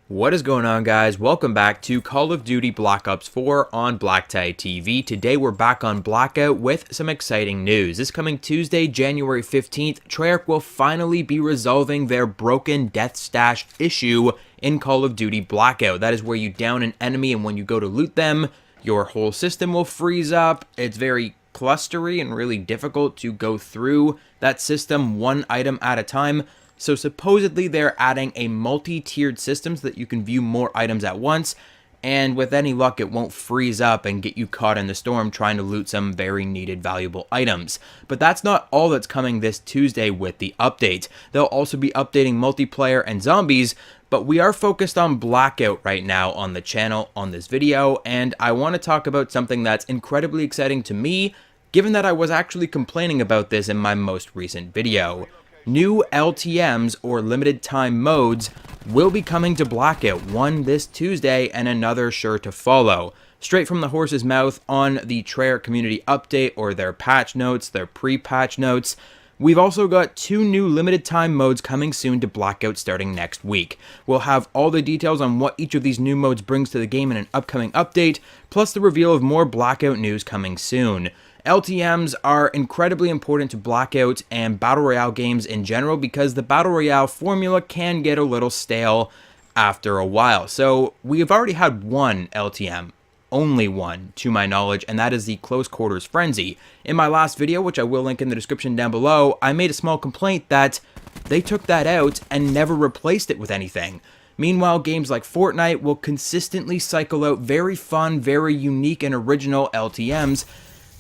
What is going on, guys? Welcome back to Call of Duty Black Ops 4 on BlackTideTV. Today we're back on Blackout with some exciting news. This coming Tuesday, January 15th, Treyarch will finally be resolving their broken death stash issue in Call of Duty Blackout. That is where you down an enemy and when you go to loot them, your whole system will freeze up. It's very clustery and really difficult to go through that system one item at a time. So supposedly they're adding a multi-tiered system so that you can view more items at once, and with any luck it won't freeze up and get you caught in the storm trying to loot some very needed valuable items. But that's not all that's coming this Tuesday with the update. They'll also be updating multiplayer and zombies, but we are focused on Blackout right now on the channel on this video, and I want to talk about something that's incredibly exciting to me, given that I was actually complaining about this in my most recent video. New LTMs, or limited time modes, will be coming to Blackout, one this Tuesday and another sure to follow. Straight from the horse's mouth on the Treyarch community update, or their patch notes, their pre-patch notes. We've also got two new limited time modes coming soon to Blackout starting next week. We'll have all the details on what each of these new modes brings to the game in an upcoming update, plus the reveal of more Blackout news coming soon. LTMs are incredibly important to Blackout and Battle Royale games in general because the Battle Royale formula can get a little stale after a while. So we've already had one LTM, only one to my knowledge, and that is the Close Quarters Frenzy. In my last video, which I will link in the description down below, I made a small complaint that they took that out and never replaced it with anything. Meanwhile, games like Fortnite will consistently cycle out very fun, very unique and original LTMs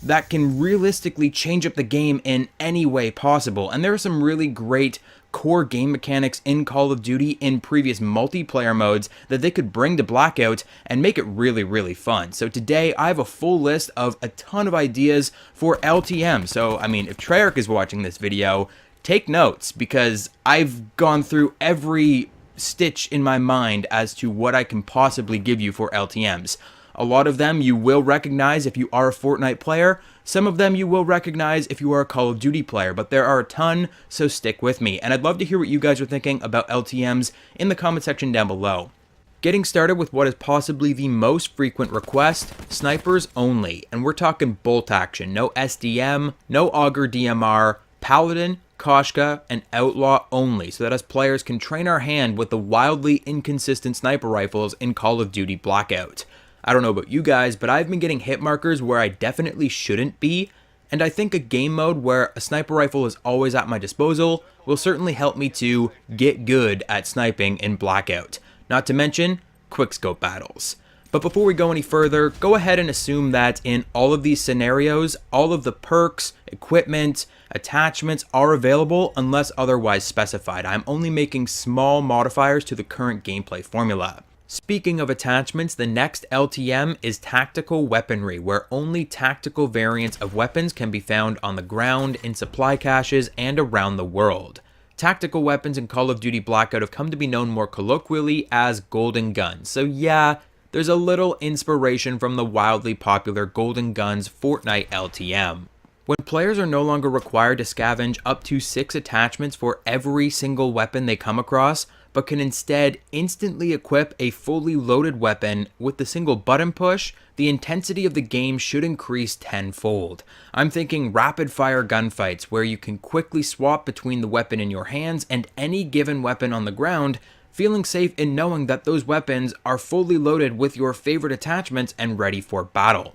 that can realistically change up the game in any way possible. And there are some really great core game mechanics in Call of Duty in previous multiplayer modes that they could bring to Blackout and make it really, really fun. So today I have a full list of a ton of ideas for LTM. So, I mean, if Treyarch is watching this video, take notes, because I've gone through every stitch in my mind as to what I can possibly give you for LTMs. A lot of them you will recognize if you are a Fortnite player. Some of them you will recognize if you are a Call of Duty player, but there are a ton, so stick with me. And I'd love to hear what you guys are thinking about LTMs in the comment section down below. Getting started with what is possibly the most frequent request, snipers only. And we're talking bolt action, no SDM, no Auger DMR, Paladin, Koshka, and Outlaw only, so that us players can train our hand with the wildly inconsistent sniper rifles in Call of Duty Blackout. I don't know about you guys, but I've been getting hit markers where I definitely shouldn't be, and I think a game mode where a sniper rifle is always at my disposal will certainly help me to get good at sniping in Blackout. Not to mention, quickscope battles. But before we go any further, go ahead and assume that in all of these scenarios, all of the perks, equipment, attachments are available unless otherwise specified. I'm only making small modifiers to the current gameplay formula. Speaking of attachments, the next LTM is tactical weaponry, where only tactical variants of weapons can be found on the ground, in supply caches, and around the world. Tactical weapons in Call of Duty Blackout have come to be known more colloquially as golden guns, so yeah, there's a little inspiration from the wildly popular Golden Guns Fortnite LTM. When players are no longer required to scavenge up to 6 attachments for every single weapon they come across, but can instead instantly equip a fully loaded weapon with the single button push, the intensity of the game should increase tenfold. I'm thinking rapid fire gunfights where you can quickly swap between the weapon in your hands and any given weapon on the ground, feeling safe in knowing that those weapons are fully loaded with your favorite attachments and ready for battle.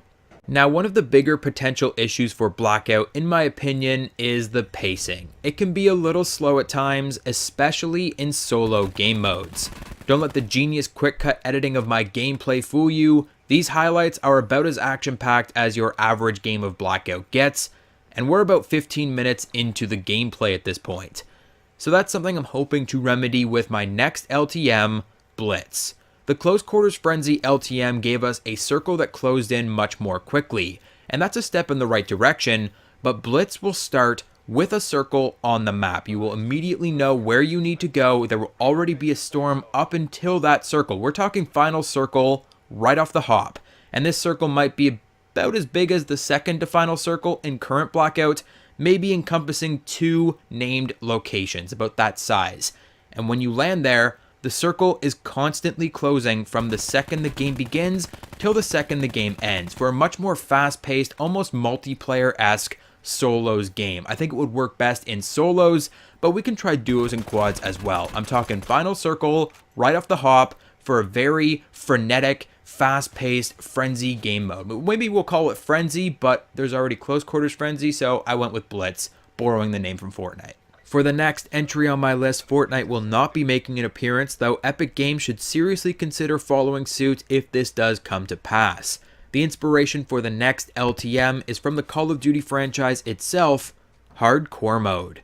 Now, one of the bigger potential issues for Blackout, in my opinion, is the pacing. It can be a little slow at times, especially in solo game modes. Don't let the genius quick cut editing of my gameplay fool you. These highlights are about as action-packed as your average game of Blackout gets, and we're about 15 minutes into the gameplay at this point. So that's something I'm hoping to remedy with my next LTM, Blitz. The Close Quarters Frenzy LTM gave us a circle that closed in much more quickly, and that's a step in the right direction, but Blitz will start with a circle on the map. You will immediately know where you need to go. There will already be a storm up until that circle. We're talking final circle right off the hop, and this circle might be about as big as the second to final circle in current Blackout, maybe encompassing 2 named locations, about that size. And when you land there, The circle is constantly closing from the second the game begins till the second the game ends for a much more fast-paced, almost multiplayer-esque solos game. I think it would work best in solos, but we can try duos and quads as well. I'm talking final circle right off the hop for a very frenetic, fast-paced frenzy game mode. Maybe we'll call it frenzy, but there's already close quarters frenzy, so I went with Blitz, borrowing the name from Fortnite. For the next entry on my list, Fortnite will not be making an appearance, though Epic Games should seriously consider following suit if this does come to pass. The inspiration for the next LTM is from the Call of Duty franchise itself, Hardcore Mode.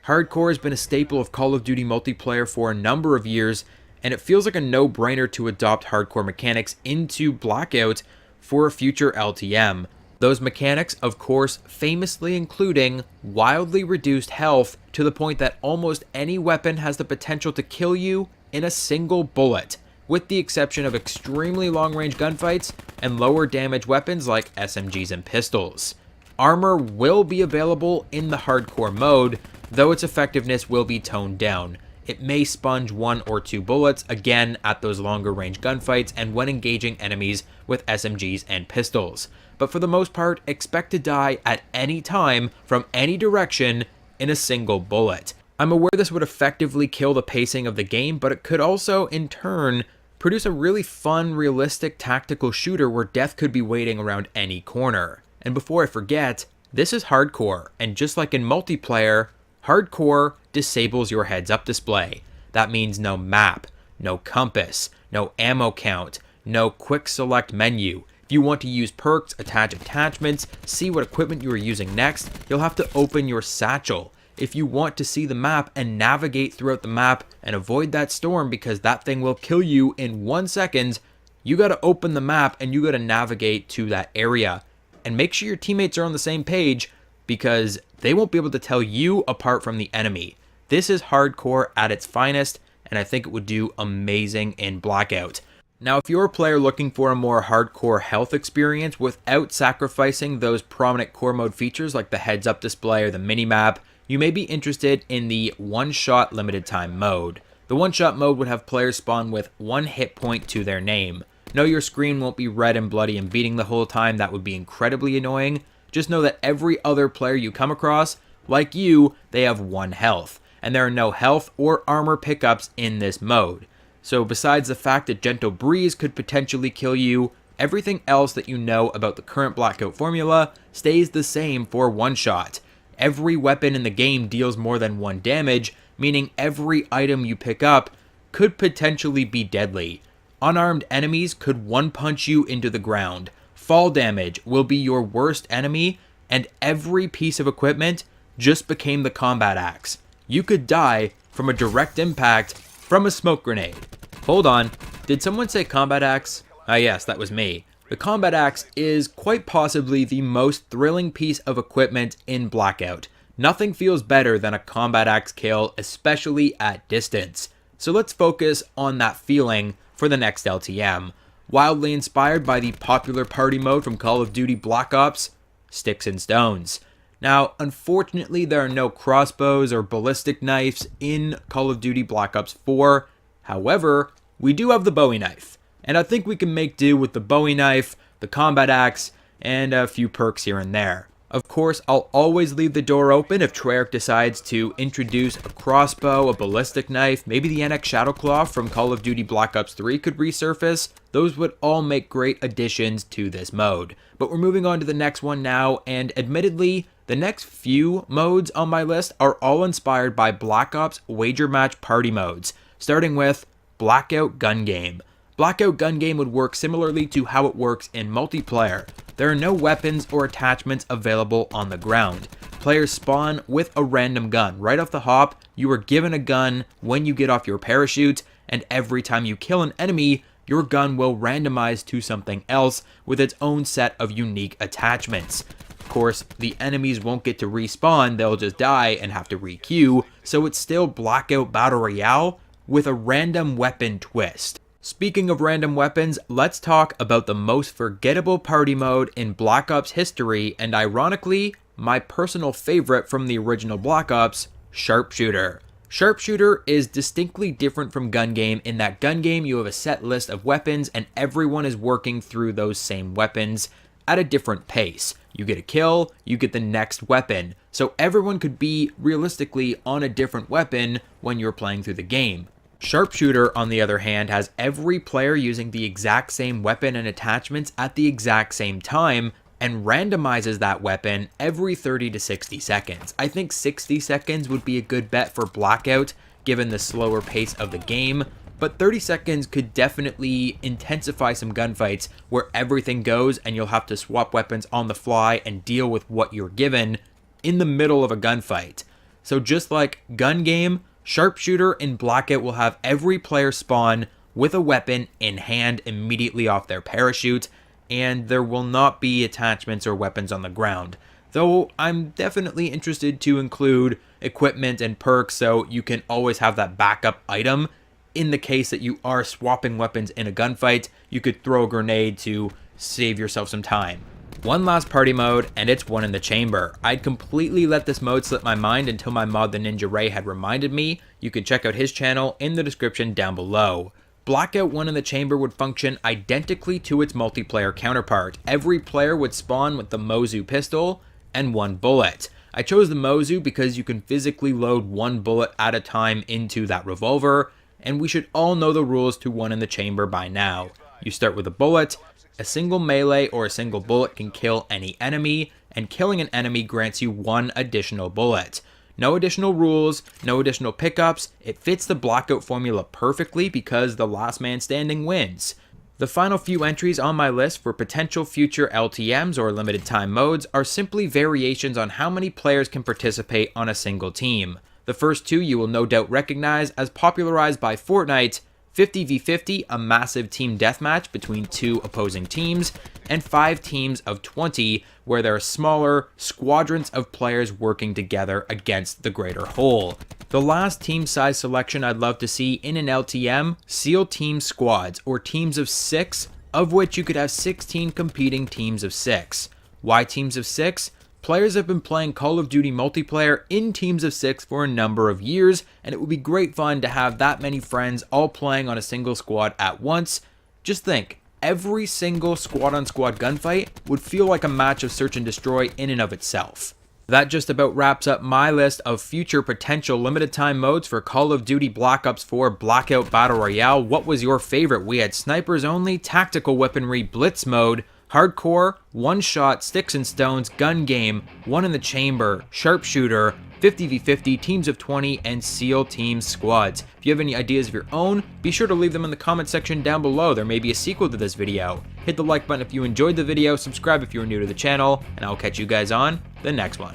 Hardcore has been a staple of Call of Duty multiplayer for a number of years, and it feels like a no-brainer to adopt hardcore mechanics into Blackout for a future LTM. Those mechanics, of course, famously including wildly reduced health to the point that almost any weapon has the potential to kill you in a single bullet, with the exception of extremely long-range gunfights and lower damage weapons like SMGs and pistols. Armor will be available in the hardcore mode, though its effectiveness will be toned down. It may sponge 1 or 2 bullets, again at those longer range gunfights and when engaging enemies with SMGs and pistols. But for the most part, expect to die at any time from any direction in a single bullet. I'm aware this would effectively kill the pacing of the game, but it could also, in turn, produce a really fun, realistic tactical shooter where death could be waiting around any corner. And before I forget, this is hardcore, and just like in multiplayer, hardcore disables your heads-up display. That means no map, no compass, no ammo count, no quick select menu. If you want to use perks, attach attachments, see what equipment you are using next, you'll have to open your satchel. If you want to see the map and navigate throughout the map and avoid that storm because that thing will kill you in 1 second, you gotta open the map and you gotta navigate to that area. And make sure your teammates are on the same page because they won't be able to tell you apart from the enemy. This is hardcore at its finest, and I think it would do amazing in Blackout. Now, if you're a player looking for a more hardcore health experience without sacrificing those prominent core mode features like the heads-up display or the minimap, you may be interested in the one-shot limited time mode. The one-shot mode would have players spawn with 1 hit point to their name. No, your screen won't be red and bloody and beating the whole time. That would be incredibly annoying. Just know that every other player you come across, like you, they have 1 health. And there are no health or armor pickups in this mode. So besides the fact that Gentle Breeze could potentially kill you, everything else that you know about the current Blackout formula stays the same for one shot. Every weapon in the game deals more than 1 damage, meaning every item you pick up could potentially be deadly. Unarmed enemies could one-punch you into the ground. Fall damage will be your worst enemy, and every piece of equipment just became the combat axe. You could die from a direct impact from a smoke grenade. Hold on, did someone say combat axe? Ah yes, that was me. The combat axe is quite possibly the most thrilling piece of equipment in Blackout. Nothing feels better than a combat axe kill, especially at distance. So let's focus on that feeling for the next LTM. Wildly inspired by the popular party mode from Call of Duty Black Ops, Sticks and Stones. Now, unfortunately, there are no crossbows or ballistic knives in Call of Duty Black Ops 4. However, we do have the Bowie knife, and I think we can make do with the Bowie knife, the combat axe, and a few perks here and there. Of course, I'll always leave the door open if Treyarch decides to introduce a crossbow, a ballistic knife, maybe the NX Shadowclaw from Call of Duty Black Ops 3 could resurface. Those would all make great additions to this mode. But we're moving on to the next one now, and admittedly, the next few modes on my list are all inspired by Black Ops Wager Match Party modes, starting with Blackout Gun Game. Blackout Gun Game would work similarly to how it works in multiplayer. There are no weapons or attachments available on the ground. Players spawn with a random gun. Right off the hop, you are given a gun when you get off your parachute, and every time you kill an enemy, your gun will randomize to something else with its own set of unique attachments. Of course, the enemies won't get to respawn, they'll just die and have to re-queue, so it's still Blackout Battle Royale with a random weapon twist. Speaking of random weapons, let's talk about the most forgettable party mode in Black Ops history, and ironically, my personal favorite from the original Black Ops, Sharpshooter. Sharpshooter is distinctly different from Gun Game in that Gun Game you have a set list of weapons and everyone is working through those same weapons at a different pace. You get a kill, you get the next weapon. So everyone could be realistically on a different weapon when you're playing through the game. Sharpshooter, on the other hand, has every player using the exact same weapon and attachments at the exact same time and randomizes that weapon every 30 to 60 seconds. I think 60 seconds would be a good bet for Blackout given the slower pace of the game, but 30 seconds could definitely intensify some gunfights where everything goes and you'll have to swap weapons on the fly and deal with what you're given in the middle of a gunfight. So just like Gun Game, Sharpshooter and Blackout will have every player spawn with a weapon in hand immediately off their parachute, and there will not be attachments or weapons on the ground. Though I'm definitely interested to include equipment and perks so you can always have that backup item in the case that you are swapping weapons in a gunfight. You could throw a grenade to save yourself some time. One last party mode, and it's One in the Chamber. I'd completely let this mode slip my mind until my mod the Ninja Ray had reminded me. You can check out his channel in the description down below. Blackout One in the Chamber would function identically to its multiplayer counterpart. Every player would spawn with the Mozu pistol and one bullet. I chose the Mozu because you can physically load one bullet at a time into that revolver, and we should all know the rules to One in the Chamber by now. You start with a bullet, a single melee or a single bullet can kill any enemy, and killing an enemy grants you one additional bullet. No additional rules, no additional pickups. It fits the Blackout formula perfectly because the last man standing wins. The final few entries on my list for potential future LTMs or limited time modes are simply variations on how many players can participate on a single team. The first two you will no doubt recognize as popularized by Fortnite: 50v50, a massive team deathmatch between two opposing teams, and 5 teams of 20, where there are smaller squadrons of players working together against the greater whole. The last team size selection I'd love to see in an LTM: SEAL team squads, or teams of 6, of which you could have 16 competing teams of 6. Why teams of 6? Players have been playing Call of Duty multiplayer in teams of 6 for a number of years, and it would be great fun to have that many friends all playing on a single squad at once. Just think, every single squad on squad gunfight would feel like a match of search and destroy in and of itself. That just about wraps up my list of future potential limited time modes for Call of Duty Black Ops 4 Blackout Battle Royale. What was your favorite? We had snipers only, tactical weaponry, blitz mode, hardcore, one-shot, sticks and stones, gun game, One in the Chamber, sharpshooter, 50v50, teams of 20, and SEAL team squads. If you have any ideas of your own, be sure to leave them in the comment section down below. There may be a sequel to this video. Hit the like button if you enjoyed the video, subscribe if you are new to the channel, and I'll catch you guys on the next one.